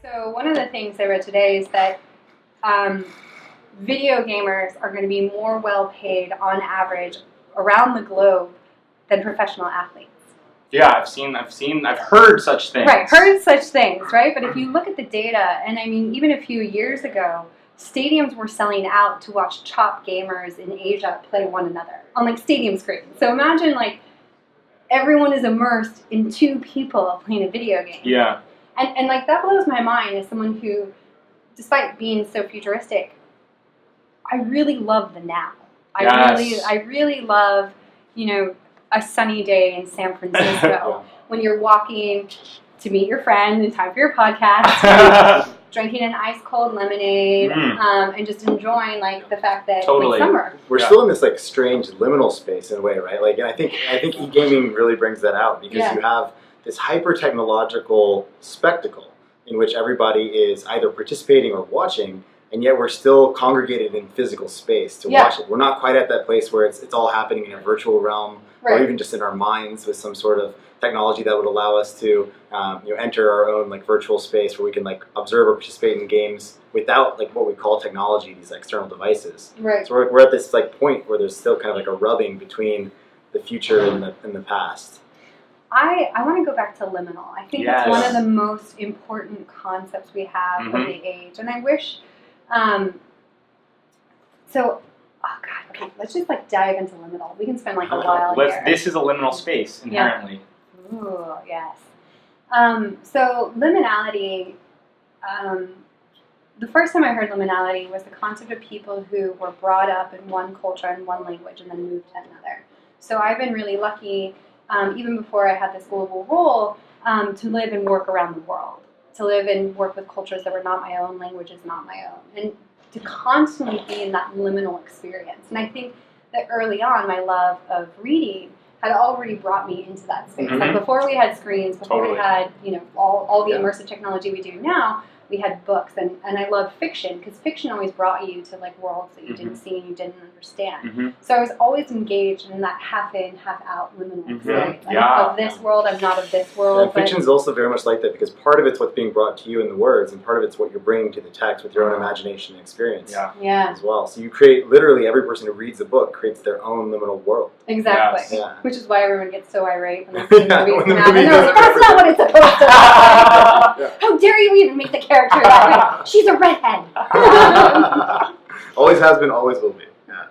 So one of the things I read today is that video gamers are going to be more well paid on average around the globe than professional athletes. Yeah, I've heard such things. Right, heard such things, right? But if you look at the data, and I mean, even a few years ago, stadiums were selling out to watch top gamers in Asia play one another on like stadium screens. So imagine like everyone is immersed in two people playing a video game. Yeah. And like that blows my mind as someone who, despite being so futuristic, I really love the now. I really love, a sunny day in San Francisco when you're walking to meet your friend in time for your podcast, drinking an ice cold lemonade, and just enjoying like the fact that it's summer. We're still in this like strange liminal space in a way, right? Like, and I think e-gaming really brings that out because you have this hyper technological spectacle in which everybody is either participating or watching, and yet we're still congregated in physical space to watch it. We're not quite at that place where it's all happening in a virtual realm, or even just in our minds with some sort of technology that would allow us to enter our own like virtual space where we can like observe or participate in games without like what we call technology, these external devices. Right. So we're at this like point where there's still kind of like a rubbing between the future and the past. I want to go back to liminal. I think it's one of the most important concepts we have of the age, and I wish. Okay, let's just like dive into liminal. We can spend like a while here. This is a liminal space inherently. Yeah. Ooh, yes. So liminality. The first time I heard liminality was the concept of people who were brought up in one culture and one language and then moved to another. So I've been really lucky, even before I had this global role, to live and work around the world, to live and work with cultures that were not my own, languages not my own, and to constantly be in that liminal experience. And I think that early on, my love of reading had already brought me into that space. Like before we had screens, before we had all the immersive technology we do now, we had books, and I love fiction because fiction always brought you to like worlds that you didn't see and you didn't understand. So I was always engaged in that half in, half out liminal experience. I'm of this world, I'm not of this world. Yeah, fiction is also very much like that because part of it's what's being brought to you in the words, and part of it's what you're bringing to the text with your own imagination and experience as well. So you create, literally every person who reads a book creates their own liminal world. Exactly. Yes. Which is why everyone gets so irate when they see movies come out. And they're like, that's not what it's supposed to look like. How dare you even make the character that way? She's a redhead. Always has been, always will be. Yeah.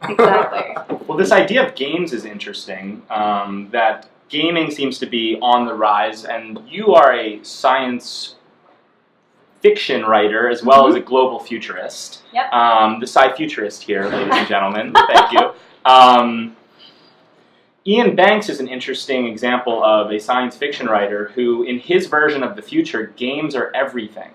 Exactly. Well, this idea of games is interesting. That gaming seems to be on the rise, and you are a science fiction writer as well as a global futurist. Yep. The Sci-Futurist here, ladies and gentlemen. Thank you. Ian Banks is an interesting example of a science fiction writer who, in his version of the future, games are everything.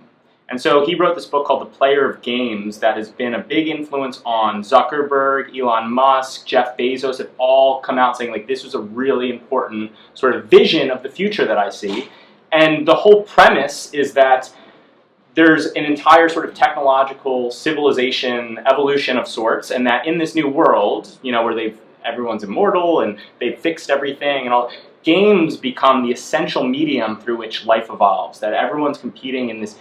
And so he wrote this book called The Player of Games that has been a big influence on Zuckerberg, Elon Musk, Jeff Bezos have all come out saying like this was a really important sort of vision of the future that I see. And the whole premise is that there's an entire sort of technological civilization evolution of sorts, and that in this new world, where everyone's immortal and they've fixed everything and all, games become the essential medium through which life evolves, that everyone's competing in this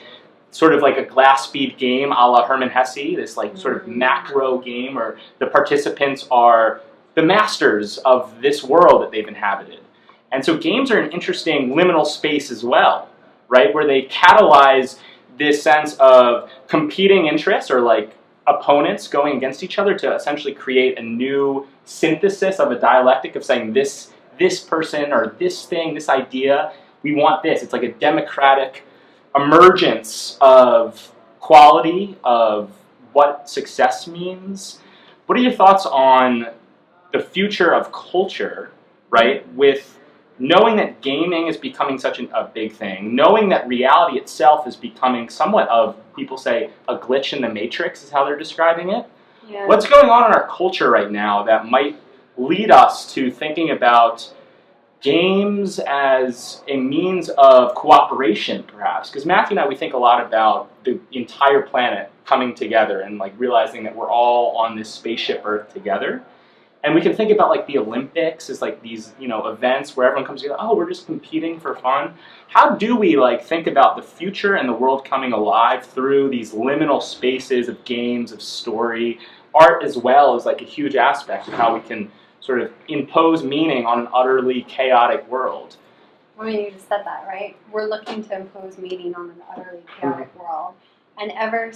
sort of like a glass speed game a la Hermann Hesse, this like sort of macro game where the participants are the masters of this world that they've inhabited. And so games are an interesting liminal space as well, right, where they catalyze this sense of competing interests or like opponents going against each other to essentially create a new synthesis of a dialectic of saying this person or this thing, this idea, we want this. It's like a democratic emergence of quality, of what success means. What are your thoughts on the future of culture, right, with knowing that gaming is becoming such a big thing, knowing that reality itself is becoming somewhat of, people say, a glitch in the matrix is how they're describing it. Yeah. What's going on in our culture right now that might lead us to thinking about games as a means of cooperation, perhaps? Because Matthew and I, we think a lot about the entire planet coming together and like realizing that we're all on this spaceship Earth together. And we can think about like the Olympics as like these, events where everyone comes together, oh, we're just competing for fun. How do we like think about the future and the world coming alive through these liminal spaces of games, of story, art as well as like a huge aspect of how we can sort of impose meaning on an utterly chaotic world? I mean, you just said that, right? We're looking to impose meaning on an utterly chaotic world. And ever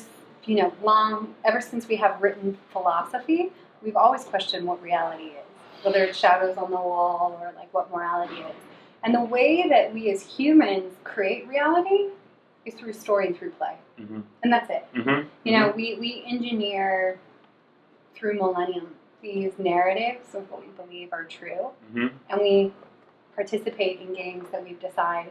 since we have written philosophy, we've always questioned what reality is, whether it's shadows on the wall or like what morality is. And the way that we as humans create reality is through story and through play. Mm-hmm. And that's it. Mm-hmm. We engineer through millennium these narratives of what we believe are true. Mm-hmm. And we participate in games that we've designed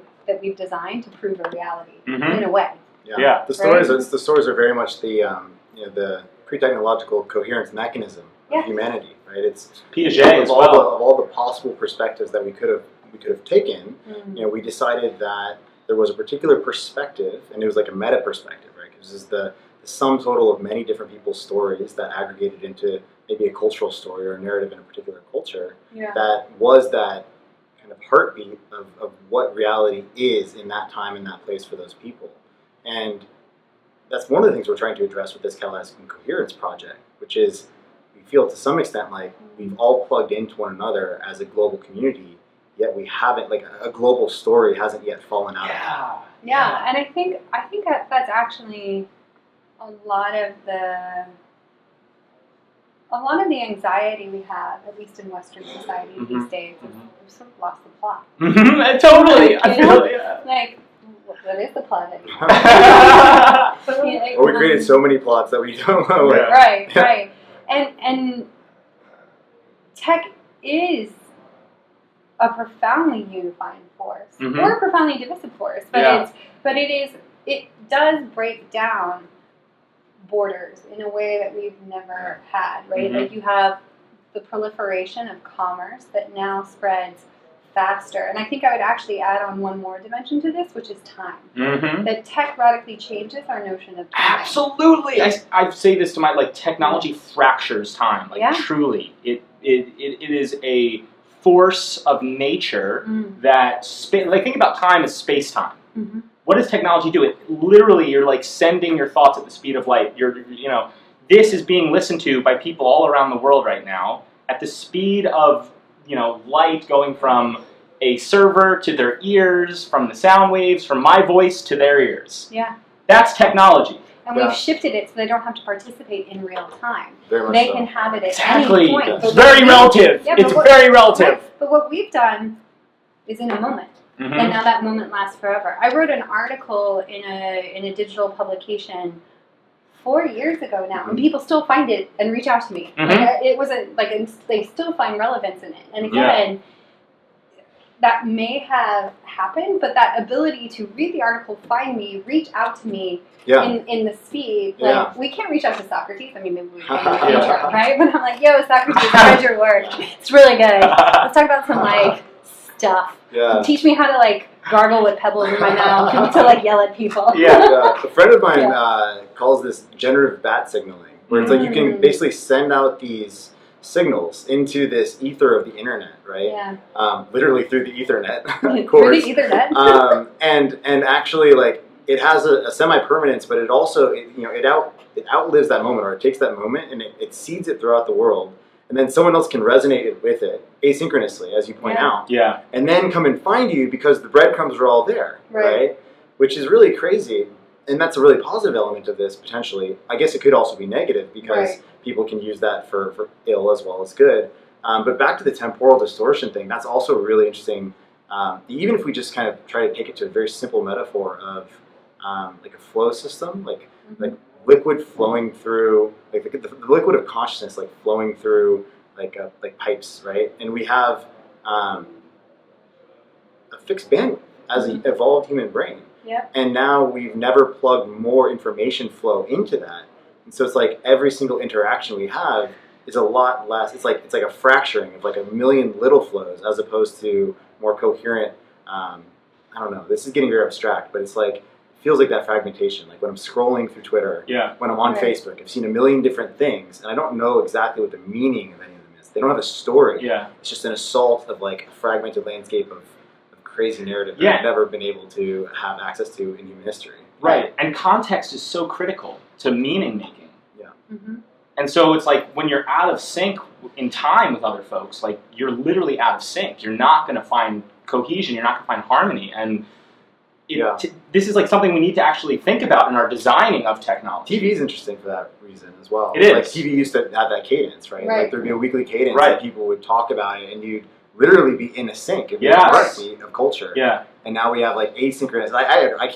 to prove a reality in a way. Yeah. The stories are very much the pre-technological coherence mechanism of humanity, right? It's Piaget as well. Of all the possible perspectives that we could have taken, we decided that there was a particular perspective, and it was like a meta perspective, right? Because this is the sum total of many different people's stories that aggregated into maybe a cultural story or a narrative in a particular culture. That was that kind of heartbeat of what reality is in that time and that place for those people. And that's one of the things we're trying to address with this Kaleidoscope Coherence project, which is we feel to some extent like we've all plugged into one another as a global community, yet we haven't, like a global story hasn't yet fallen out of it. Yeah, and I think that's actually a lot of the anxiety we have, at least in Western society these days. We've sort of lost the plot. Totally. I feel like, what is the plot anymore? Or we created so many plots that we don't know. Right. And tech is a profoundly unifying force, or a profoundly divisive force, but it does break down borders in a way that we've never had, right? Like you have the proliferation of commerce that now spreads faster. And I think I would actually add on one more dimension to this, which is time. That tech radically changes our notion of time. Absolutely. I say this to my, technology fractures time. Truly. It is a force of nature that, think about time as space-time. What does technology do? It literally, you're sending your thoughts at the speed of light. This is being listened to by people all around the world right now at the speed of, light going from a server to their ears, from the sound waves, from my voice to their ears. Yeah. That's technology. And we've shifted it so they don't have to participate in real time. Very much they so. can have it at any point. It's very relative. It's very relative. Right. But what we've done is in a moment. And now that moment lasts forever. I wrote an article in a digital publication 4 years ago now, and people still find it and reach out to me. They still find relevance in it. And again, that may have happened, but that ability to read the article, find me, reach out to me in the speed, we can't reach out to Socrates. I mean, maybe we can in the future, right? But I'm like, yo, Socrates, I read your work. It's really good. Let's talk about some stuff. Yeah. Teach me how to gargle with pebbles in my mouth to yell at people. A friend of mine calls this generative bat signaling, where it's you can basically send out these signals into this ether of the internet, right? Yeah. Literally through the Ethernet, of course. Through the Ethernet. And actually, it has a semi-permanence, but it also it outlives that moment, or it takes that moment and it seeds it throughout the world. And then someone else can resonate with it asynchronously, as you point out. Yeah. And then come and find you because the breadcrumbs are all there, right? Which is really crazy. And that's a really positive element of this, potentially. I guess it could also be negative because people can use that for ill as well as good. But back to the temporal distortion thing, that's also really interesting. Even if we just kind of try to take it to a very simple metaphor of a flow system, like liquid flowing through, the liquid of consciousness, flowing through like pipes, right? And we have a fixed bandwidth as an evolved human brain. Yep. And now we've never plugged more information flow into that. And so it's every single interaction we have is a lot less. It's like a fracturing of a million little flows as opposed to more coherent. I don't know. This is getting very abstract, but it's feels like that fragmentation. When I'm scrolling through Twitter, when I'm on Facebook, I've seen a million different things, and I don't know exactly what the meaning of any of them is. They don't have a story. Yeah. It's just an assault of like a fragmented landscape of crazy narrative that Yeah. we've never been able to have access to in human history. Right. And context is so critical to meaning making. Yeah. Mm-hmm. And so it's like when you're out of sync in time with other folks, like you're literally out of sync. You're not going to find cohesion. You're not going to find harmony. And this is like something we need to actually think about in our designing of technology. TV is interesting for that reason as well. It is. Like TV used to have that cadence, right? Right. Like there'd be a weekly cadence Right. that people would talk about it, and you'd literally be in a sync and be Yes. a heartbeat of culture. Yeah. And now we have like asynchronous. I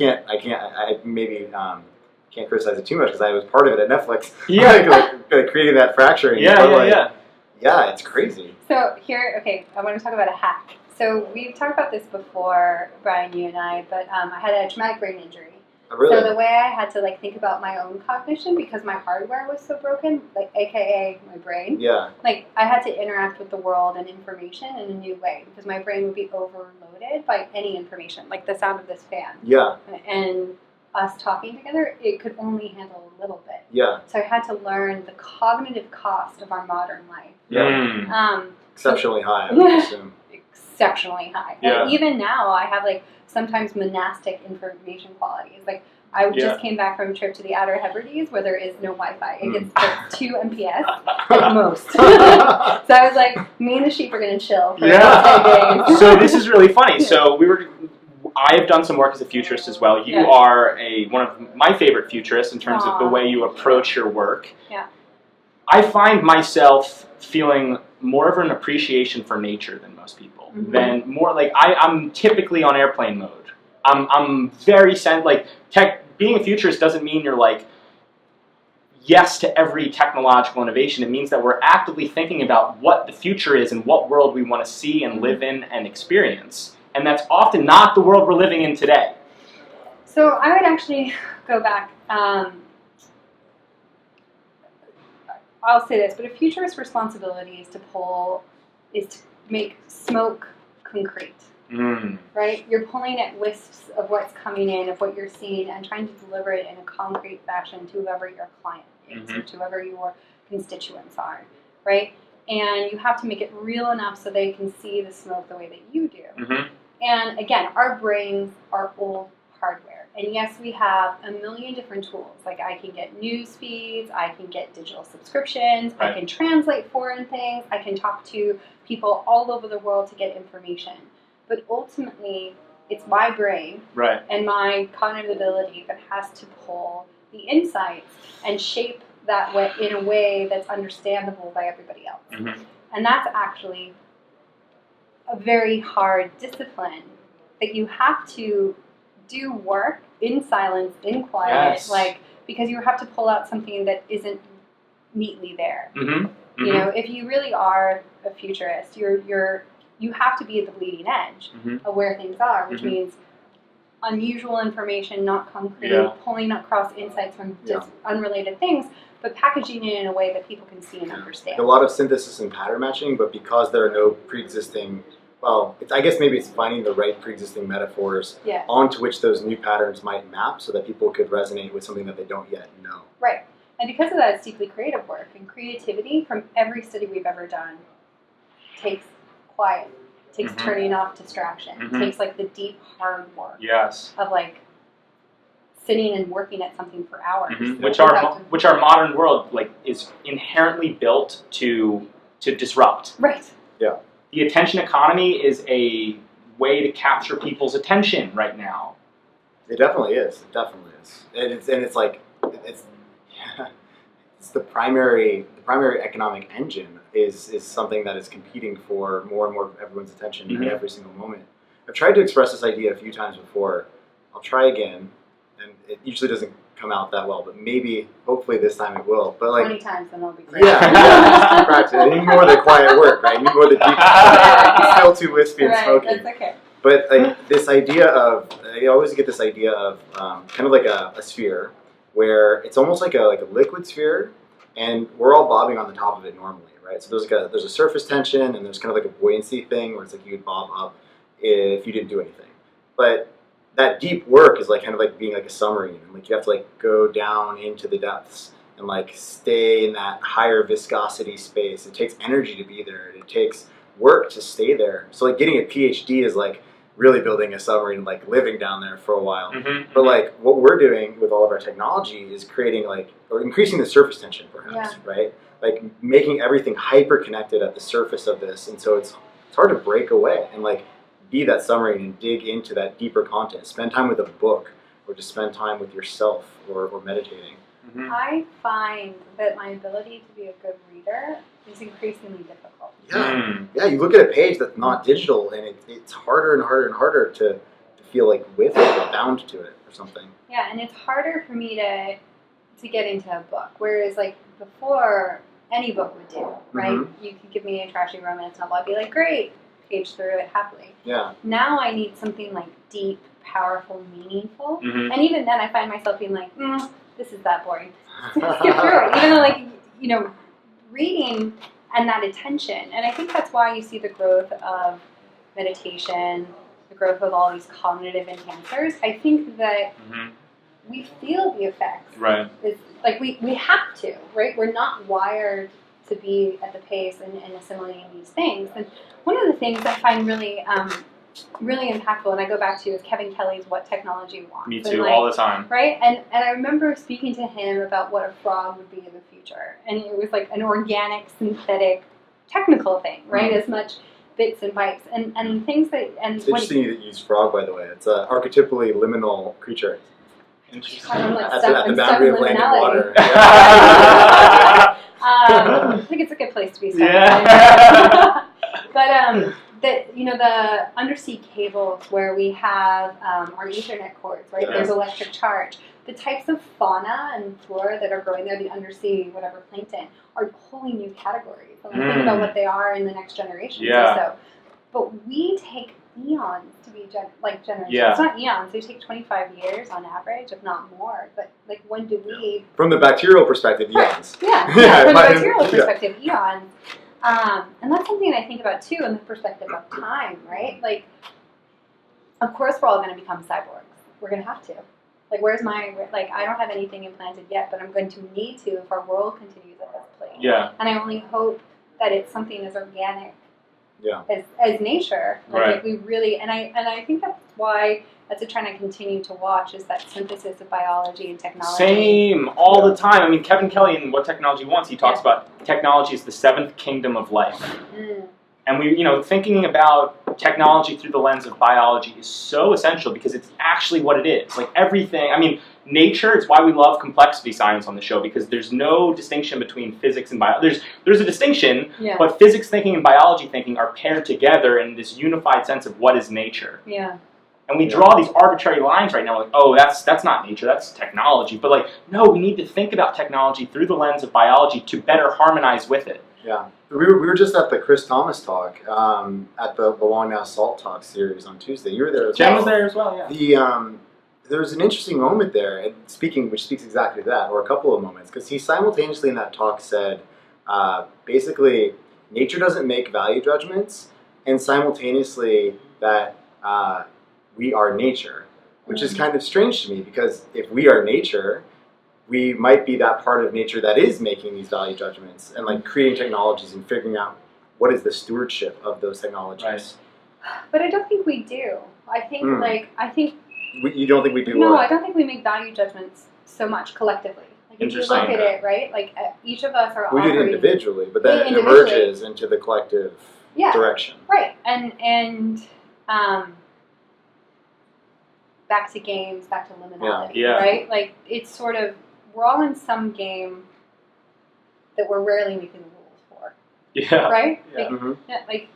can't criticize it too much because I was part of it at Netflix. Yeah. like creating that fracturing. Yeah, But, yeah, like, yeah. Yeah, it's crazy. So here, okay, I want to talk about a hack. So we've talked about this before, Brian, you and I, but I had a traumatic brain injury. Really? So the way I had to like think about my own cognition because my hardware was so broken, like AKA my brain. Yeah. Like I had to interact with the world and information in a new way because my brain would be overloaded by any information, like the sound of this fan. Yeah. And us talking together, it could only handle a little bit. Yeah. So I had to learn the cognitive cost of our modern life. Yeah. Exceptionally high, I would assume. Exceptionally high. Yeah. And even now, I have like sometimes monastic information qualities. Like I just came back from a trip to the Outer Hebrides where there is no Wi-Fi. It gets like 2 Mbps at most. So I was like, me and the sheep are going to chill for 10 days. So this is really funny. So I have done some work as a futurist as well. You are one of my favorite futurists in terms of the way you approach your work. Yeah. I find myself feeling more of an appreciation for nature than most people. Mm-hmm. Than more like I'm typically on airplane mode. I'm very being a futurist doesn't mean you're like yes to every technological innovation. It means that we're actively thinking about what the future is and what world we want to see and live in and experience. And that's often not the world we're living in today. So I would actually go back. I'll say this, but a futurist responsibility is to make smoke concrete. Right? You're pulling at wisps of what's coming in, of what you're seeing, and trying to deliver it in a concrete fashion to whoever your client is, or to whoever your constituents are, right? And you have to make it real enough so they can see the smoke the way that you do. And again, our brains are old hardware. And yes, we have a million different tools. Like I can get news feeds, I can get digital subscriptions, I can translate foreign things, I can talk to people all over the world to get information. But ultimately, it's my brain and my cognitive ability that has to pull the insights and shape that way in a way that's understandable by everybody else. And that's actually a very hard discipline that you have to do work in silence, in quiet, because you have to pull out something that isn't neatly there. You know, if you really are a futurist, you have to be at the bleeding edge of where things are, which means unusual information, not concrete, pulling across insights from just unrelated things, but packaging it in a way that people can see and understand. A lot of synthesis and pattern matching, but because there are no pre-existing, I guess maybe it's finding the right pre-existing metaphors onto which those new patterns might map so that people could resonate with something that they don't yet know. Right. And because of that, it's deeply creative work. And creativity, from every study we've ever done, takes quiet, takes turning off distraction, takes like the deep, hard work of like sitting and working at something for hours. Which our modern world like is inherently built to disrupt. Right. Yeah. The attention economy is a way to capture people's attention right now. It definitely is. It definitely is. It's the primary economic engine is something that is competing for more and more of everyone's attention at every single moment. I've tried to express this idea a few times before. I'll try again, and it usually doesn't come out that well, but maybe, hopefully this time it will. But like 20 times, then it'll be great. just practice. You need more of the quiet work, right? You need more of the deep. It's still too wispy and smoky. That's okay. But like this idea of, I always get this idea of kind of like a sphere, where it's almost like a liquid sphere, and we're all bobbing on the top of it normally, right? So there's a surface tension, and there's kind of like a buoyancy thing where it's like you would bob up if you didn't do anything. But that deep work is like kind of like being like a submarine, and like you have to like go down into the depths, and and like stay in that higher viscosity space. It takes energy to be there. It takes work to stay there. So like getting a PhD is like really building a submarine and like living down there for a while. But like what we're doing with all of our technology is creating like, or increasing the surface tension perhaps, right? Like making everything hyper connected at the surface of this. And so it's hard to break away and like be that submarine and dig into that deeper content. Spend time with a book or just spend time with yourself or meditating. I find that my ability to be a good reader is increasingly difficult. Yeah, you look at a page that's not digital, and it's harder and harder and harder to feel like with it or bound to it or something. Yeah, and it's harder for me to get into a book, whereas like before, any book would do, right? You could give me a trashy romance novel, I'd be like, great, page through it happily. Yeah. Now I need something like deep, powerful, meaningful, and even then I find myself being like, this is that boring. Skip through it, even though like, you know, reading and that attention. And I think that's why you see the growth of meditation, the growth of all these cognitive enhancers. I think that we feel the effects. Right. It's like we have to, right? We're not wired to be at the pace and assimilating these things. And one of the things I find really really impactful, and I go back to, is Kevin Kelly's What Technology Wants. Me too, all the time. Right? And I remember speaking to him about what a frog would be in the future. And it was like an organic, synthetic, technical thing, right? As much bits and bytes. And things that... And it's interesting that you use frog, by the way. It's an archetypally liminal creature. Interesting. At the boundary of land and water. I think it's a good place to be started. But that, you know, the undersea cables where we have our Ethernet cords, right? There's electric charge. The types of fauna and flora that are growing there, the undersea, whatever, plankton, are wholly new categories. And I think about what they are in the next generation or so. But we take eons to be generations. It's not eons. They take 25 years on average, if not more. But like, when do we... From the bacterial perspective, eons. From the bacterial perspective, eons. And that's something I think about too in the perspective of time, right? Like, of course we're all going to become cyborgs. We're going to have to. Like, where's my, like, I don't have anything implanted yet, but I'm going to need to if our world continues at this place. Yeah. And I only hope that it's something as organic as nature. Right. Like we really, and I think that's why that's a trend I continue to watch, is that synthesis of biology and technology. Same, all the time. I mean, Kevin Kelly in What Technology Wants, he talks about technology is the seventh kingdom of life. And we, you know, thinking about technology through the lens of biology is so essential because it's actually what it is. Like everything, I mean, nature, it's why we love complexity science on the show, because there's no distinction between physics and biology. There's a distinction, but physics thinking and biology thinking are paired together in this unified sense of what is nature. And we draw these arbitrary lines right now, like, oh, that's not nature, that's technology. But like, no, we need to think about technology through the lens of biology to better harmonize with it. Yeah. We were just at the Chris Thomas talk, at the Long Now Salt Talk series on Tuesday. You were there as well. Jen was there as well, yeah. There was an interesting moment there, and which speaks exactly to that, or a couple of moments, because he simultaneously in that talk said, basically, nature doesn't make value judgments, and simultaneously that we are nature, which is kind of strange to me, because if we are nature, we might be that part of nature that is making these value judgments and like creating technologies and figuring out what is the stewardship of those technologies. Right. But I don't think we do. I think you don't think we do? No, I don't think we make value judgments so much collectively. Like if you look at it, right? Like each of us are. We do it individually, but then it emerges into the collective direction. Right, and back to games, back to liminality, right? Like it's sort of, we're all in some game that we're rarely making the rules for. Right? Like,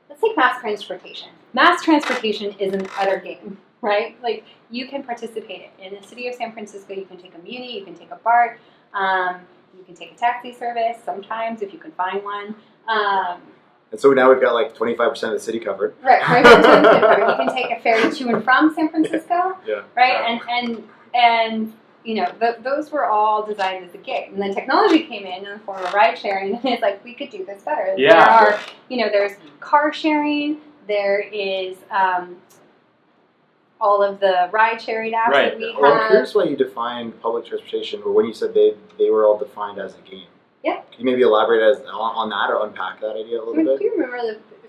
let's take mass transportation. Mass transportation is an utter game, right? Like, you can participate in the city of San Francisco. You can take a Muni, you can take a BART, you can take a taxi service sometimes if you can find one. And so now we've got like 25% of the city covered. Right, 25% of the city covered. You can take a ferry to and from San Francisco, right? And you know, those were all designed as a game. And then technology came in the form of ride sharing, and it's like, we could do this better. There are, you know, there's car sharing, there is all of the ride-sharing apps Right. that we Well, I'm have. curious why you defined public transportation, or when you said they were all defined as a game. Yeah. Can you maybe elaborate on that or unpack that idea a little bit? Do you remember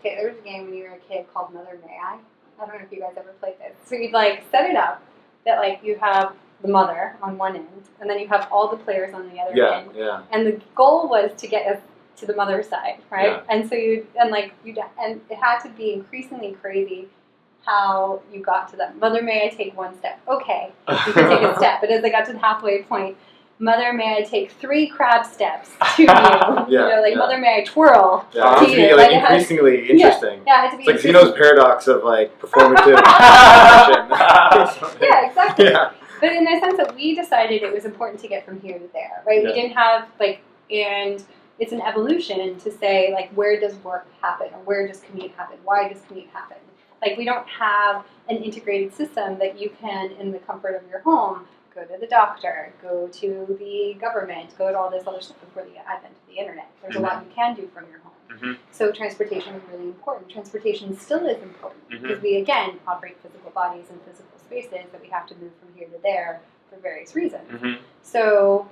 there was a game when you were a kid called Mother May I? I don't know if you guys ever played this. So you'd like set it up that like you have the mother on one end, and then you have all the players on the other end. Yeah. And the goal was to get us to the mother's side, right? Yeah. And so and it had to be increasingly crazy how you got to them. Mother, may I take one step? Okay, you can take a step. But as I got to the halfway point, Mother, may I take 3 crab steps to you? Mother, may I twirl Yeah, to you? Like increasingly interesting. Yeah, it had to be it's like Zeno's paradox of like performative action. Yeah, exactly. Yeah. But in the sense that we decided it was important to get from here to there, right? Yeah. We didn't have and it's an evolution to say like where does work happen or where does commute happen? Why does commute happen? Like we don't have an integrated system that you can, in the comfort of your home, go to the doctor, go to the government, go to all this other stuff before the advent of the internet. There's a lot you can do from your home. Mm-hmm. So transportation is really important. Transportation still is important because we, again, operate physical bodies and physical spaces that we have to move from here to there for various reasons. Mm-hmm. So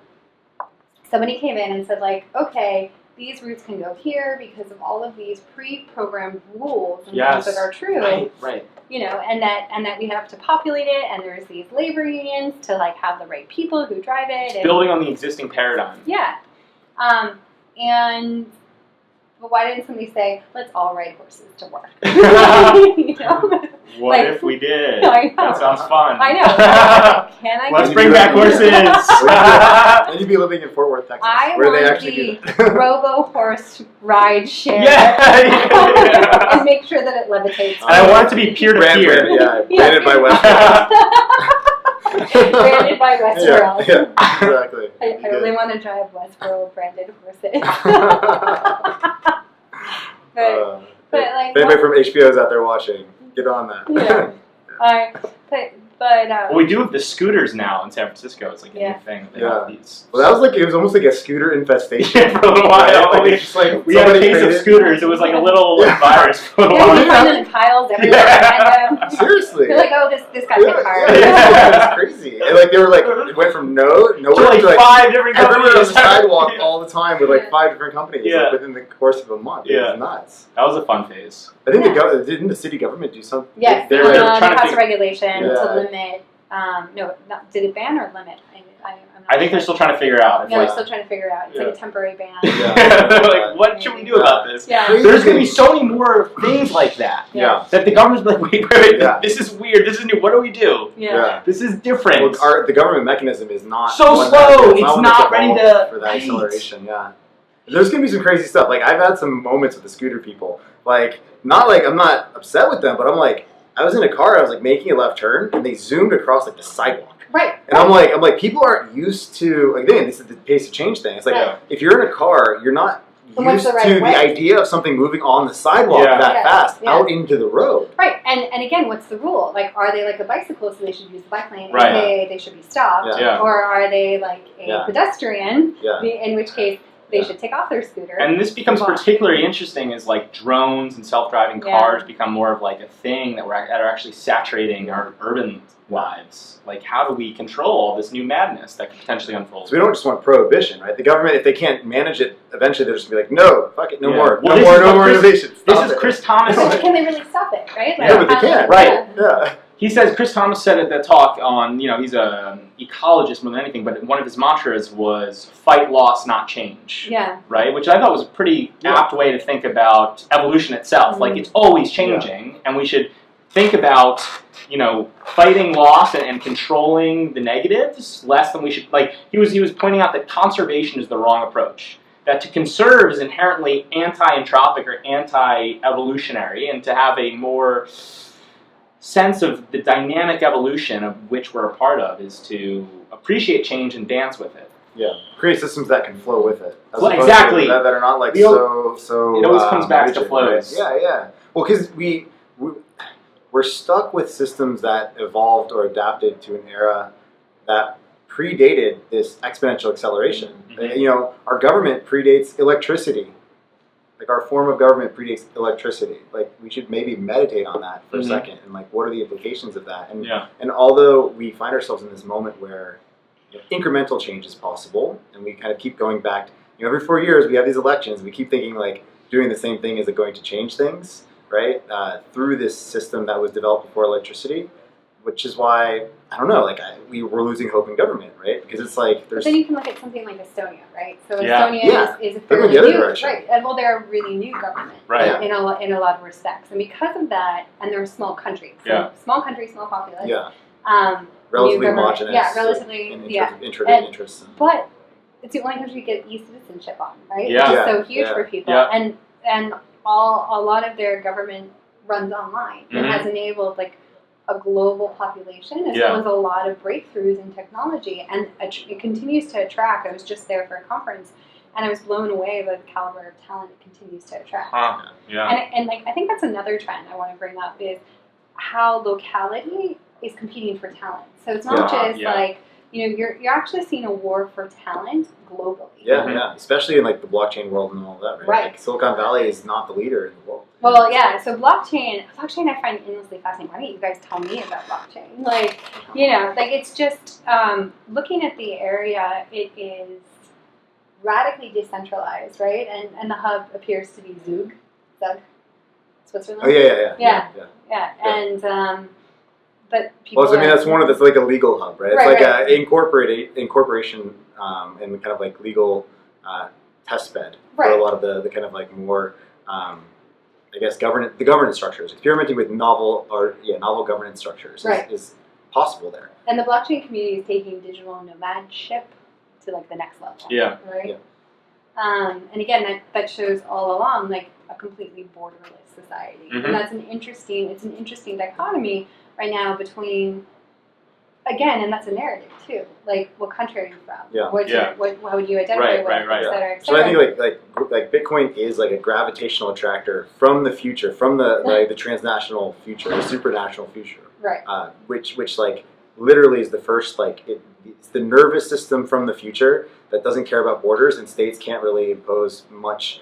somebody came in and said, like, okay, these routes can go here because of all of these pre-programmed rules and things that are true. Right. You know, and that we have to populate it, and there's these labor unions to like have the right people who drive it. And, building on the existing paradigm. Yeah. But why didn't somebody say, let's all ride horses to work? You know? What if we did? I know. That sounds fun. I know. Can I? Let's bring back horses. Then you'd be living in Fort Worth, Texas, where they actually do that. Robo horse ride share. Yeah. And make sure that it levitates. And I want it to be peer to peer. Branded by Westworld. Branded by Westworld. Yeah, exactly. I really want to drive Westworld branded horses. but like, if anybody from HBO is out there watching, get on that. Yeah. Well, we do have the scooters now in San Francisco. It's like a new thing. They have these. Well, it was almost like a scooter infestation for a little while. Right? Like, we had a case of scooters. It was like a little virus for a little while. You find them in piles everywhere. Random. Seriously. They're like, oh, this got hit hard. It's crazy. And like they were like, it went from nowhere to like 5 different companies. Everywhere on the sidewalk all the time with like 5 different companies like, within the course of a month. It was nuts. That was a fun phase. I think didn't the city government do something? Yes, they they were trying to pass a regulation to limit. Did it ban or limit? I think they're still trying to figure out. No, they're still trying to figure out. It's like a temporary ban. They're like, what should we do about this? Yeah. There's going to be so many more things like that. Yeah. That the government's like, wait, this is weird. This is new. What do we do? Yeah. This is different. Well, the government mechanism is not so slow. It's not ready to for that acceleration. Yeah. There's going to be some crazy stuff. Like I've had some moments with the scooter people. Like not like I'm not upset with them, but I'm like I was in a car. I was like making a left turn, and they zoomed across like the sidewalk. Right. And I'm like, people aren't used to, again, this is the pace of change thing. It's like, if you're in a car, you're not used to the idea of something moving on the sidewalk that fast out into the road. Right. And again, what's the rule? Like, are they like a bicycle, so they should use the bike lane, right. and they should be stopped? Or are they like a pedestrian, in which case they should take off their scooter? And this becomes particularly interesting as like drones and self-driving cars become more of like a thing that are actually saturating our urban lives. Like, how do we control all this new madness that could potentially unfold? So we don't just want prohibition, right? The government, if they can't manage it, eventually they're just going to be like, no, fuck it, no more. Well, no more innovation. This is Chris Thomas. But can they really stop it, right? Like, but they can. Right. Yeah. He says, Chris Thomas said at the talk on, he's an ecologist more than anything, but one of his mantras was fight loss, not change. Yeah. Right? Which I thought was a pretty apt way to think about evolution itself. Like, it's always changing, and we should think about, fighting loss and controlling the negatives less than we should. Like, he was pointing out that conservation is the wrong approach. That to conserve is inherently anti-entropic or anti-evolutionary, and to have a more sense of the dynamic evolution of which we're a part of is to appreciate change and dance with it. Yeah, create systems that can flow with it. Well, exactly. That are not like so. It always comes back to flows. Right? Yeah. Well, because we're stuck with systems that evolved or adapted to an era that predated this exponential acceleration. Mm-hmm. Our government predates electricity. like our form of government predates electricity. Like we should maybe meditate on that for a Mm-hmm. second, and like what are the implications of that? And Yeah. and although we find ourselves in this moment where incremental change is possible, and we kind of keep going back, every 4 years we have these elections, we keep thinking like doing the same thing is it going to change things, right? Through this system that was developed before electricity, which is why I don't know, like we were losing hope in government, right? Because it's like But there's then you can look at something like Estonia, right? So Yeah. Estonia Yeah. is a They're going fairly the other new, direction. right? And well, they're a really new government, Right. In a lot of respects, and because of that, and they're a small country, so Yeah. small country, small populace, yeah, new relatively government. homogenous, Yeah, relatively, in yeah. interests. But it's the only country you get e-citizenship on, right? Yeah. Which is so Yeah, huge yeah. for people, Yeah. and a lot of their government runs online. It Mhm. has enabled like a global population as Yeah. well as a lot of breakthroughs in technology, and it continues to attract. I was just there for a conference, and I was blown away by the caliber of talent it continues to attract. Huh. Yeah. And like I think that's another trend I want to bring up is how locality is competing for talent. So it's not Yeah, just yeah. like you're actually seeing a war for talent globally. Yeah, Mhm. yeah, especially in like the blockchain world and all that, right? Right. Like Silicon Valley is not the leader in the world. Well, yeah. So blockchain I find endlessly fascinating. Why don't you guys tell me about blockchain? Like like it's just looking at the area. It is radically decentralized, right? And the hub appears to be Zug, Switzerland. Oh yeah. Yeah. Yeah. And but people. Well, so, I mean, that's one of that's like a legal hub, right? It's Right, like right. a incorporation and kind of like legal test bed for Right. a lot of the kind of like more, I guess, the governance structures. Experimenting with novel governance structures Right. is possible there. And the blockchain community is taking digital nomadship to like the next level. Yeah. Right. Yeah. And again, that shows all along like a completely borderless society, Mhm. and it's an interesting dichotomy right now between, again, and that's a narrative too. Like, what country are you from? Yeah. How would you identify Right, with, right, right. et cetera, et So I cetera. think like Bitcoin is like a gravitational attractor from the future, from the transnational future, the supranational future. Right. Which like literally is the first it's the nervous system from the future that doesn't care about borders, and states can't really impose much.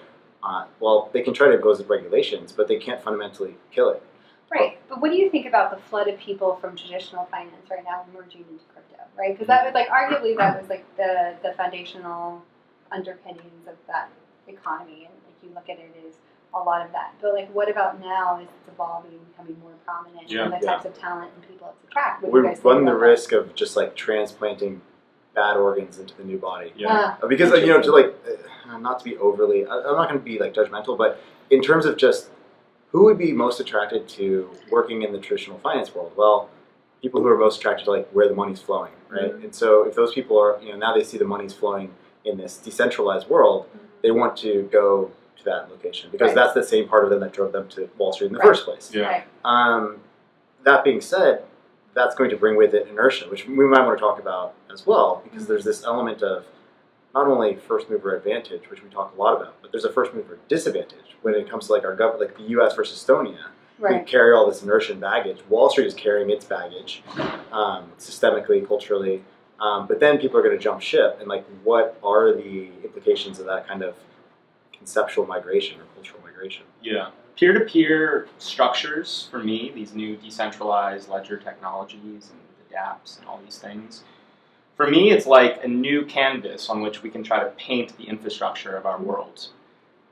Well, they can try to impose regulations, but they can't fundamentally kill it. Right. But what do you think about the flood of people from traditional finance right now emerging into crypto? Right. Because that was like arguably that was like the foundational underpinnings of that economy, and like you look at it as a lot of that. But like, what about now as it's evolving, becoming more prominent, and the types of talent and people it's attract? What do you We guys think run the about that? risk of just like transplanting bad organs into the new body. Yeah. Because to like not to be overly, I'm not going to be like judgmental, but in terms of just who would be most attracted to working in the traditional finance world? Well, people who are most attracted to like where the money's flowing, right? Mm-hmm. And so if those people are, now they see the money's flowing in this decentralized world, they want to go to that location because that's the same part of them that drove them to Wall Street in the first place. Yeah. Right. That being said, that's going to bring with it inertia, which we might want to talk about as well, because there's this element of not only first mover advantage, which we talk a lot about, but there's a first mover disadvantage when it comes to like our government, like the U.S. versus Estonia. We Right. carry all this inertia and baggage. Wall Street is carrying its baggage, systemically, culturally, but then people are going to jump ship, and like, what are the implications of that kind of conceptual migration or cultural migration? Yeah. Peer-to-peer structures, for me, these new decentralized ledger technologies and the dApps and all these things, for me, it's like a new canvas on which we can try to paint the infrastructure of our world.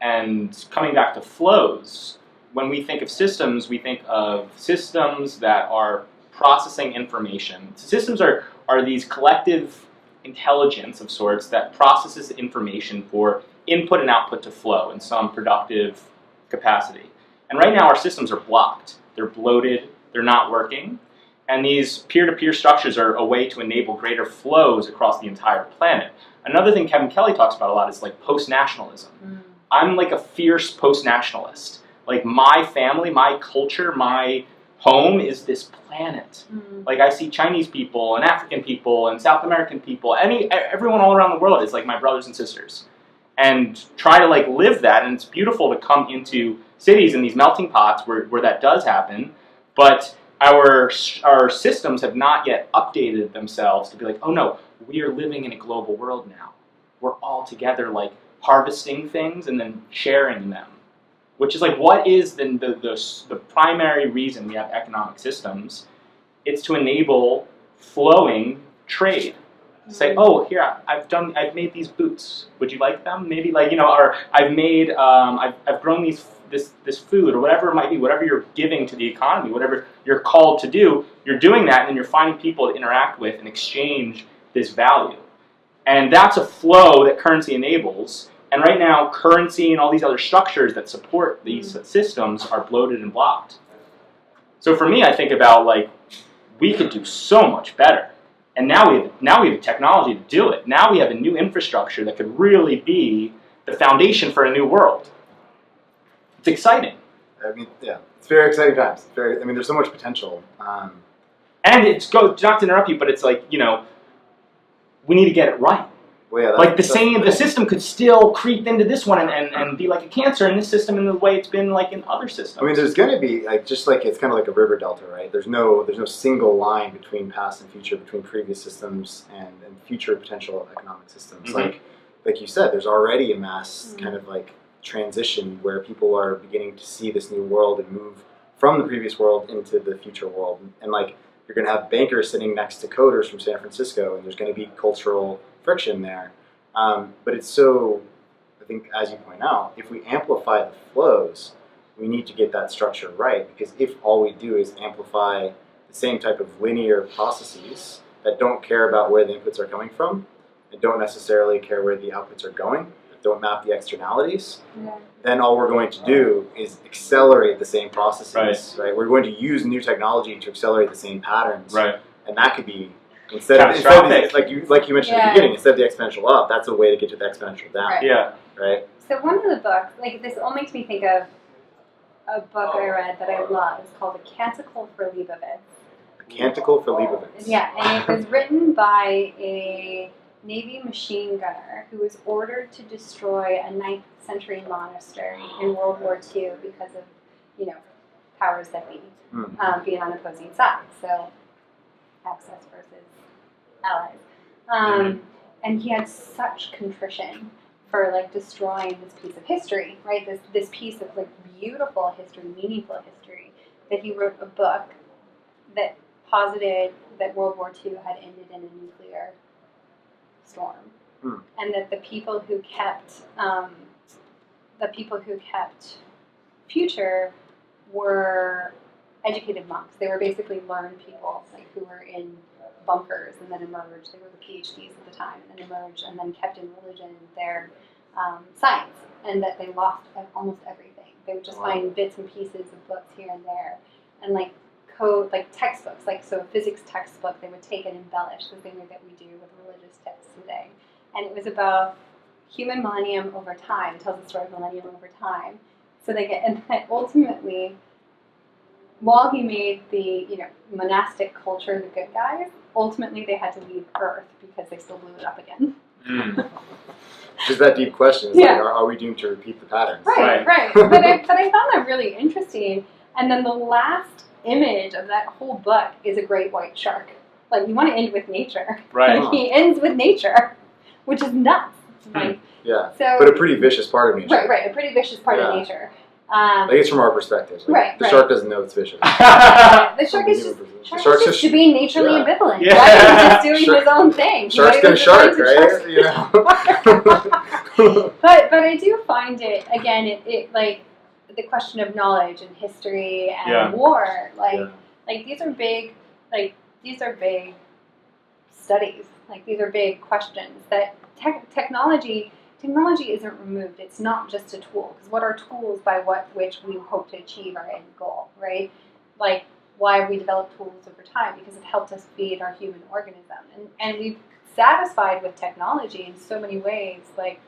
And coming back to flows, when we think of systems, we think of systems that are processing information. Systems are these collective intelligence of sorts that processes information for input and output to flow in some productive capacity. And right now our systems are blocked. They're bloated, they're not working. And these peer-to-peer structures are a way to enable greater flows across the entire planet. Another thing Kevin Kelly talks about a lot is like post-nationalism. I'm like a fierce post-nationalist. Like my family, my culture, my home is this planet. Like I see Chinese people and African people and South American people, everyone all around the world is like my brothers and sisters. And try to like live that, and it's beautiful to come into cities and these melting pots where that does happen, but our systems have not yet updated themselves to be like, oh no, we are living in a global world now. We're all together like harvesting things and then sharing them. which is like, what is the primary reason we have economic systems? It's to enable flowing trade. Say, oh, here, I've made these boots. Would you like them? Maybe, like, you know, or I've grown this food, or whatever it might be, whatever you're giving to the economy, whatever you're called to do, you're doing that, and then you're finding people to interact with and exchange this value. And that's a flow that currency enables. And right now, currency and all these other structures that support these systems are bloated and blocked. So for me, I think about, like, we could do so much better. And now we have the technology to do it. Now we have a new infrastructure that could really be the foundation for a new world. It's exciting. I mean, yeah, it's very exciting times. There's so much potential. And it's not to interrupt you, but it's like, you know, we need to get it right. Well, yeah, like the system could still creep into this one and be like a cancer in this system in the way it's been like in other systems. I mean, there's going to be, like, just like it's kind of like a river delta, right? There's no single line between past and future, between previous systems and future potential economic systems. Mm-hmm. Like you said, there's already a mass kind of like transition where people are beginning to see this new world and move from the previous world into the future world. And like, you're going to have bankers sitting next to coders from San Francisco, and there's going to be cultural friction there. But it's so, I think, as you point out, if we amplify the flows, we need to get that structure right, because if all we do is amplify the same type of linear processes that don't care about where the inputs are coming from and don't necessarily care where the outputs are going, that don't map the externalities, then all we're going to do is accelerate the same processes. Right? We're going to use new technology to accelerate the same patterns. Right. And that could be, instead of like you mentioned at the beginning, instead of the exponential up, that's a way to get to the exponential down. Right. Yeah. Right. So one of the books, like this, all makes me think of a book I read that I love. It's called A Canticle for Leibovitz. A Canticle for Leibovitz. Yeah, and it was written by a Navy machine gunner who was ordered to destroy a 9th century monastery in World War II because of, you know, powers that be, being on opposing sides. So, Axis versus allies. And he had such contrition for like destroying this piece of history, right? This piece of like beautiful history, meaningful history, that he wrote a book that posited that World War II had ended in a nuclear storm, and that the people who kept Future were educated monks. They were basically learned people, like who were in bunkers and then emerged. They were the PhDs at the time, and then emerged and then kept in religion their science, and that they lost almost everything. They would just find bits and pieces of books here and there, and like code, like textbooks, like so a physics textbook they would take and embellish the same way that we do with religious texts today. And it was about human millennium over time, tells the story of millennium over time. So they get, and then ultimately, while he made the monastic culture the good guys, ultimately they had to leave Earth because they still blew it up again. Just that deep question is like, are we doomed to repeat the patterns? Right. But I found that really interesting. And then the last image of that whole book is a great white shark. Like, you want to end with nature. Right. And he ends with nature, which is nuts. Like, yeah. So, but a pretty vicious part of nature. Right. A pretty vicious part of nature. Like, it's from our perspective. Like, the shark doesn't know it's vicious. The shark is just to be naturally ambivalent. Yeah. Right? He's just doing his own thing. Shark's gonna shark, right? You know. But I do find it, again, it like the question of knowledge and history and war, like these are big studies. Like, these are big questions that technology isn't removed. It's not just a tool. Because what are tools by which we hope to achieve our end goal, right? Like, why have we developed tools over time? Because it helped us feed our human organism. And we've satisfied with technology in so many ways, like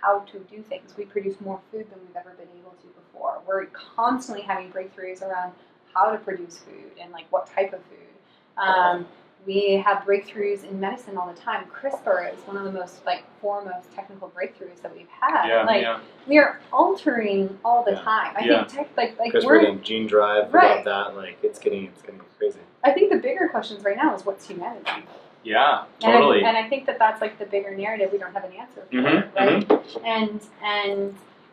how to do things. We produce more food than we've ever been able to before. We're constantly having breakthroughs around how to produce food and like what type of food. We have breakthroughs in medicine all the time. CRISPR is one of the most foremost technical breakthroughs that we've had. We are altering all the time. I think CRISPR and gene drive, about that. Like, it's getting crazy. I think the bigger questions right now is what's humanity. Yeah, totally. And I think that's like the bigger narrative we don't have an answer for, right? And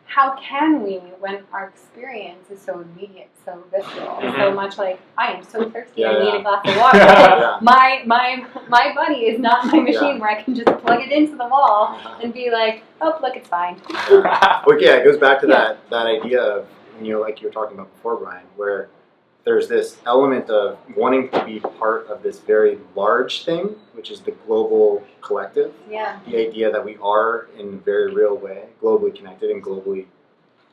how can we, when our experience is so immediate, so visceral, so much like, I am so thirsty, I need a glass of water. My body is not my machine where I can just plug it into the wall and be like, oh, look, it's fine. Well, yeah, it goes back to that idea of, like you were talking about before, Brian, where there's this element of wanting to be part of this very large thing, which is the global collective. Yeah. The idea that we are, in a very real way, globally connected and globally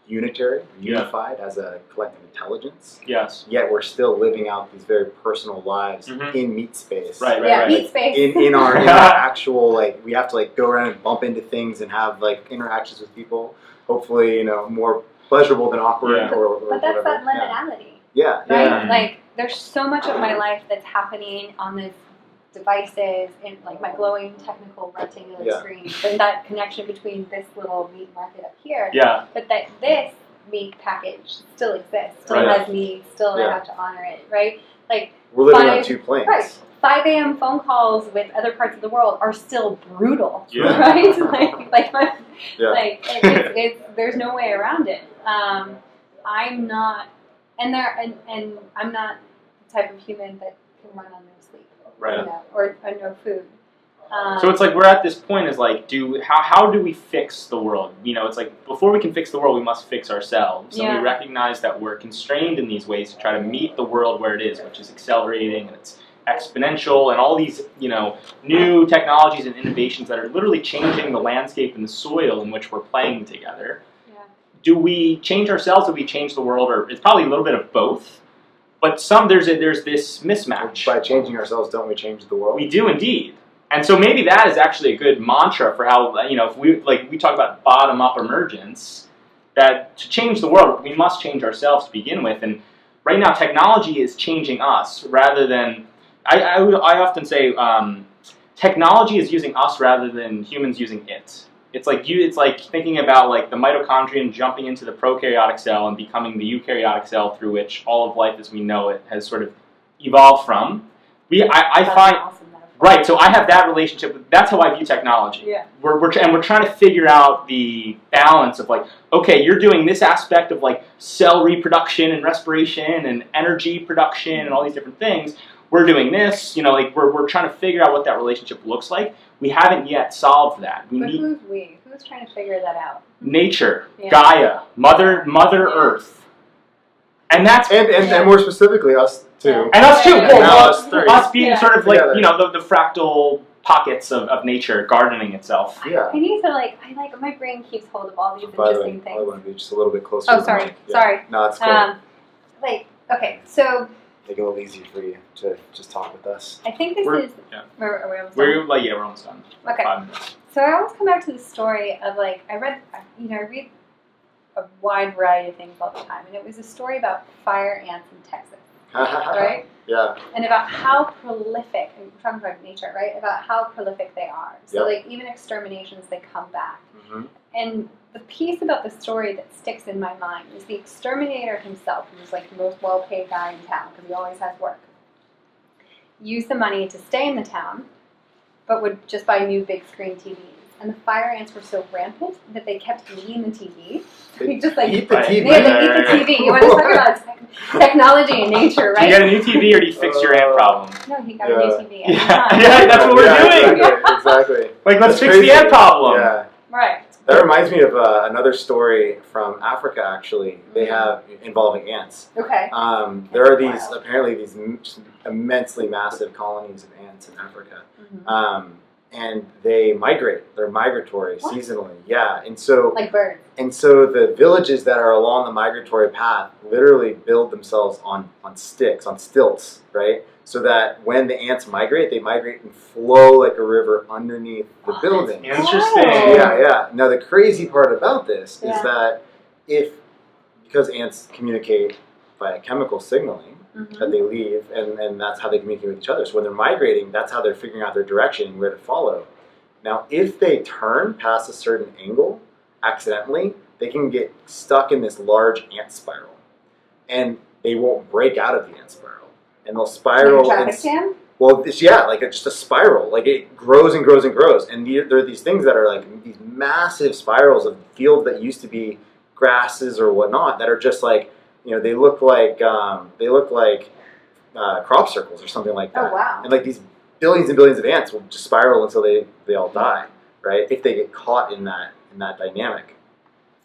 unitary, unified as a collective intelligence. Yes. Yet we're still living out these very personal lives in meat space. Right. Meat space. In our actual, like, we have to like go around and bump into things and have like interactions with people. Hopefully, more pleasurable than awkward or But that's whatever. that liminality. Yeah. Right? Like, there's so much of my life that's happening on these devices, in like my glowing technical rectangular screen, and that connection between this little meat market up here. Yeah. But that this meat package still exists, still has me, still I have to honor it, right? Like, we're living on two planes. Right. 5 a.m. phone calls with other parts of the world are still brutal, Yeah. right? It's there's no way around it. I'm not, and I'm not the type of human that can run on no sleep, right? Or no food. So it's like we're at this point is like, how do we fix the world? It's like before we can fix the world, we must fix ourselves. And we recognize that we're constrained in these ways to try to meet the world where it is, which is accelerating and it's exponential, and all these new technologies and innovations that are literally changing the landscape and the soil in which we're playing together. Yeah. Do we change ourselves? Do we change the world? Or it's probably a little bit of both. But there's this mismatch. By changing ourselves, don't we change the world? We do indeed. And so maybe that is actually a good mantra for how, if we talk about bottom-up emergence, that to change the world, we must change ourselves to begin with. And right now, technology is changing us rather than, I often say, technology is using us rather than humans using it. It's like thinking about like the mitochondrion jumping into the prokaryotic cell and becoming the eukaryotic cell through which all of life as we know it has sort of evolved from. I find awesome. Right, so I have that relationship. That's how I view technology. Yeah. We're trying to figure out the balance of like, okay, you're doing this aspect of like cell reproduction and respiration and energy production and all these different things. We're doing this, we're trying to figure out what that relationship looks like. We haven't yet solved that. Who's we? Who's trying to figure that out? Nature, Gaia, Mother Earth. And that's and more specifically us too. And us too. Us being sort of like the fractal pockets of nature gardening itself. Yeah. I need to my brain keeps hold of all these interesting things. I want to be just a little bit closer. Oh, sorry. Sorry. No, it's cool. Okay, so make it a little easier for you to just talk with us. I think this is. Yeah. Are we almost done? We're almost done. Okay. 5 minutes. So I always come back to the story of I read a wide variety of things all the time, and it was a story about fire ants in Texas, right? Yeah. And about how prolific, and we're talking about nature, right? About how prolific they are. So even exterminations, they come back. Mm-hmm. And the piece about the story that sticks in my mind is the exterminator himself, who's like the most well-paid guy in town because he always has work, used the money to stay in the town, but would just buy new big screen TVs. And the fire ants were so rampant that they kept eating the TV. They eat the TV. Eat the TV. You want to talk about technology and nature, right? Do you get a new TV or do you fix your ant problem? No, he got a new TV. Yeah, that's what we're doing. Exactly. Let's fix the ant problem. Yeah. Right. That reminds me of another story from Africa, actually. They have involving ants. Okay. There are apparently these immensely massive colonies of ants in Africa. Mm-hmm. And they migrate. They're migratory seasonally. Yeah. And so like birds. And so the villages that are along the migratory path literally build themselves on sticks, on stilts, right? So that when the ants migrate, they migrate and flow like a river underneath the building. Interesting. Yeah. Now the crazy part about this is that because ants communicate via chemical signaling, that they leave, and that's how they communicate with each other. So when they're migrating, that's how they're figuring out their direction and where to follow. Now, if they turn past a certain angle accidentally, they can get stuck in this large ant spiral, and they won't break out of the ant spiral, and they'll spiral. Like a traffic jam? Well, like just a spiral. Like it grows and grows and grows, and there are these things that are like these massive spirals of fields that used to be grasses or whatnot that are just like, they look like crop circles or something like that. Oh, wow. And like these billions and billions of ants will just spiral until they all die, right? If they get caught in that dynamic.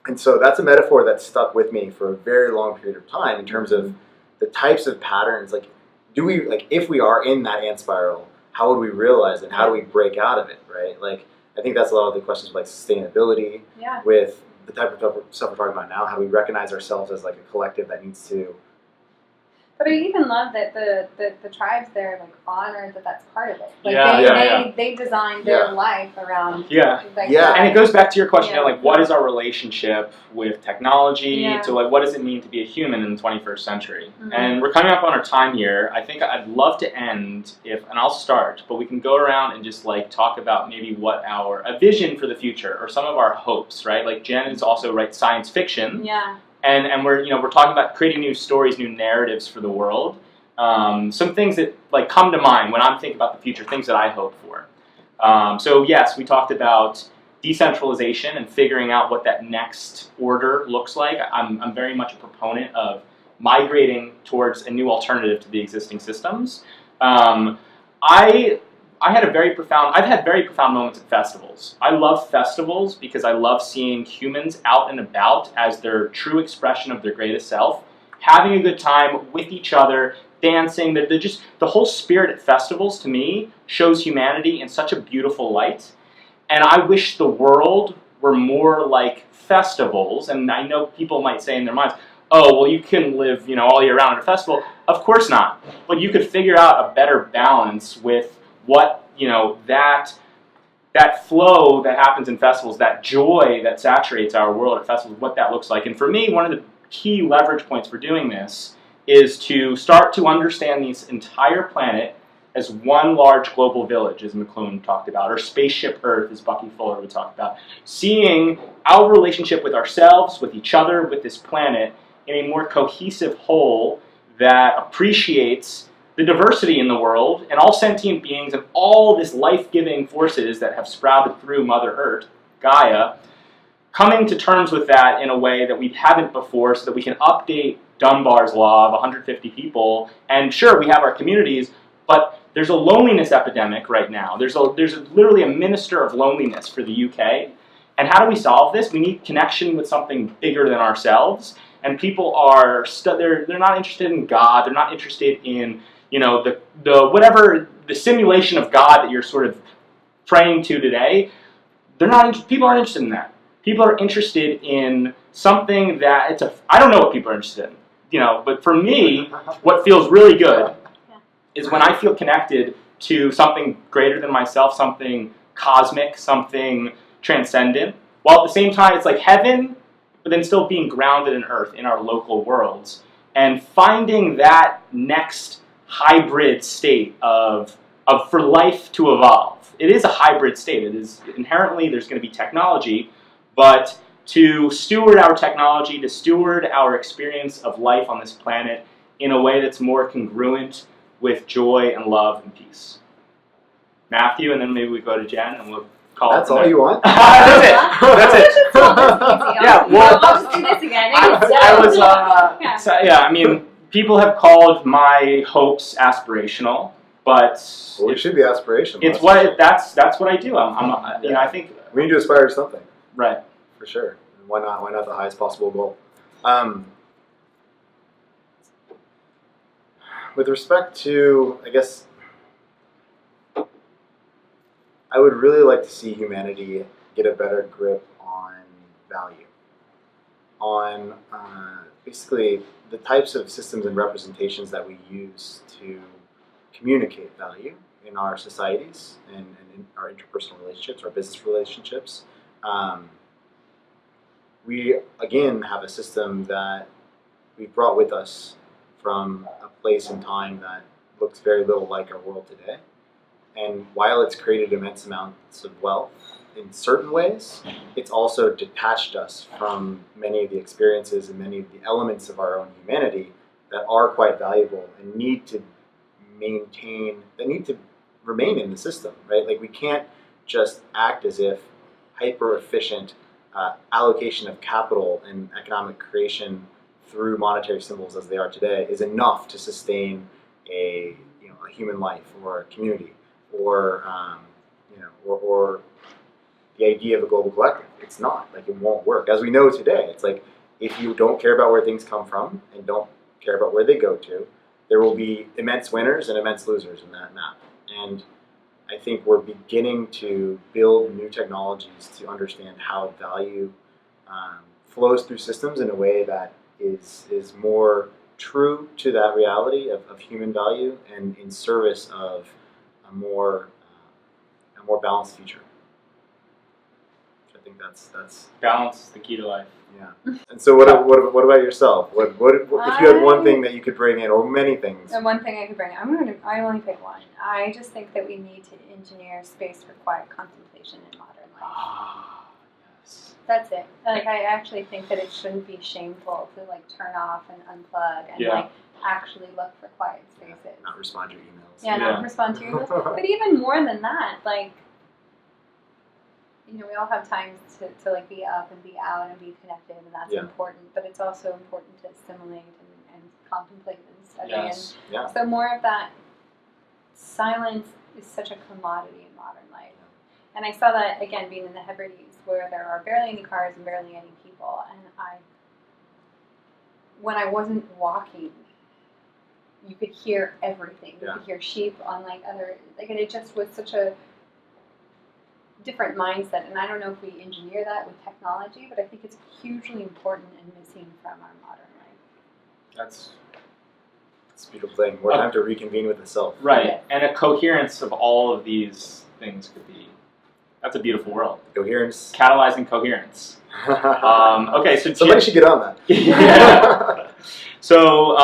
And so that's a metaphor that stuck with me for a very long period of time in terms of the types of patterns. Like, if we are in that ant spiral, how would we realize it? How do we break out of it, right? Like, I think that's a lot of the questions with like sustainability, with the type of stuff we're talking about now, how we recognize ourselves as like a collective that needs to. But I even love that the tribes there like honor that that's part of it. Like they designed their life around. And it goes back to your question, like what is our relationship with technology? To like what does it mean to be a human in the 21st century? Mm-hmm. And we're coming up on our time here. I think I'd love to end and I'll start, but we can go around and just like talk about maybe what a vision for the future or some of our hopes, right? Like Jenn is also writes science fiction. Yeah. And we're talking about creating new stories, new narratives for the world. Some things that like come to mind when I'm thinking about the future, things that I hope for. So yes, we talked about decentralization and figuring out what that next order looks like. I'm very much a proponent of migrating towards a new alternative to the existing systems. I've had very profound moments at festivals. I love festivals because I love seeing humans out and about as their true expression of their greatest self, having a good time with each other, dancing. The whole spirit at festivals, to me, shows humanity in such a beautiful light. And I wish the world were more like festivals. And I know people might say in their minds, oh, well, you can live, all year round at a festival. Of course not. But you could figure out a better balance with what, that flow that happens in festivals, that joy that saturates our world at festivals, what that looks like. And for me, one of the key leverage points for doing this is to start to understand this entire planet as one large global village, as McLuhan talked about, or spaceship Earth, as Bucky Fuller would talk about. Seeing our relationship with ourselves, with each other, with this planet in a more cohesive whole that appreciates the diversity in the world and all sentient beings and all this life-giving forces that have sprouted through Mother Earth, Gaia, coming to terms with that in a way that we haven't before so that we can update Dunbar's law of 150 people. And sure, we have our communities, but there's a loneliness epidemic right now. There's literally a minister of loneliness for the UK. And how do we solve this? We need connection with something bigger than ourselves. And people are, they're not interested in God. They're not interested in the simulation of God that you're sort of praying to today. People aren't interested in that. People are interested in something that I don't know what people are interested in, but for me, what feels really good is when I feel connected to something greater than myself, something cosmic, something transcendent, while at the same time it's like heaven, but then still being grounded in earth, in our local worlds, and finding that next hybrid state for life to evolve. It is a hybrid state. It is inherently, there's going to be technology, but to steward our technology, to steward our experience of life on this planet in a way that's more congruent with joy and love and peace. Matthew, and then maybe we go to Jenn, and we'll call That's all you want? That's it. That's it. Yeah, well, I'll just do this again. I mean, people have called my hopes aspirational, but well, it should be aspirational. It's that's what I do. I think we need to aspire to something. Right. For sure. Why not? Why not the highest possible goal? With respect to, I guess, I would really like to see humanity get a better grip on value, on basically the types of systems and representations that we use to communicate value in our societies and in our interpersonal relationships, our business relationships. We, again, have a system that we brought with us from a place and time that looks very little like our world today. And while it's created immense amounts of wealth in certain ways, it's also detached us from many of the experiences and many of the elements of our own humanity that are quite valuable and need to remain in the system, right? Like, we can't just act as if hyper-efficient allocation of capital and economic creation through monetary symbols as they are today is enough to sustain a human life or a community or or the idea of a global collective. It's not. Like, it won't work. As we know today, it's like if you don't care about where things come from and don't care about where they go to, there will be immense winners and immense losers in that map. And I think we're beginning to build new technologies to understand how value flows through systems in a way that is more true to that reality of human value and in service of a more balanced future. I think that's balance is the key to life. Yeah. And so what about yourself? What if you had one thing that you could bring in, or many things? And one thing I could bring in, I only pick one. I just think that we need to engineer space for quiet contemplation in modern life. Ah, yes. That's it. Like, I actually think that it shouldn't be shameful to like turn off and unplug and like actually look for quiet spaces. Not respond to your emails. Yeah, not respond to your emails. But even more than that, like, we all have times to like be up and be out and be connected, and that's important. But it's also important to assimilate and contemplate and study. Yes. And so more of that silence is such a commodity in modern life. And I saw that again being in the Hebrides, where there are barely any cars and barely any people. And when I wasn't walking, you could hear everything. You could hear sheep on and it just was such a different mindset. And I don't know if we engineer that with technology, but I think it's hugely important and missing from our modern life. That's a beautiful thing. More time to reconvene with the self. Right. Yeah. And a coherence of all of these things could be. That's a beautiful world. Coherence. Catalyzing coherence. Okay, so somebody should get on that. Yeah. So,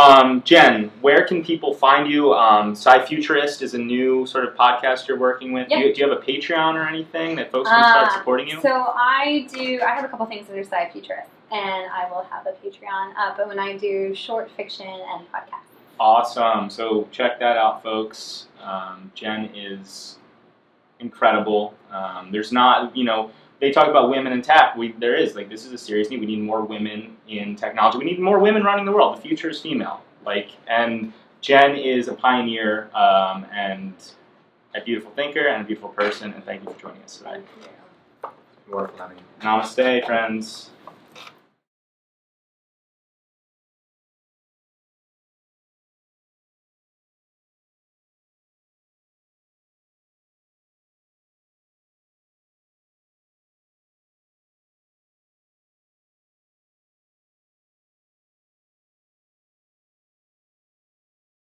Jenn, where can people find you? Futurist is a new sort of podcast you're working with. Yeah. Do you have a Patreon or anything that folks can start supporting you? So I have a couple things under Futurist, and I will have a Patreon up when I do short fiction and podcasts. Awesome. So check that out, folks. Jenn is incredible. There's not, they talk about women in tech. This is a serious need. We need more women in technology. We need more women running the world. The future is female. And Jenn is a pioneer and a beautiful thinker and a beautiful person. And thank you for joining us today. Wonderful having you. Namaste, friends.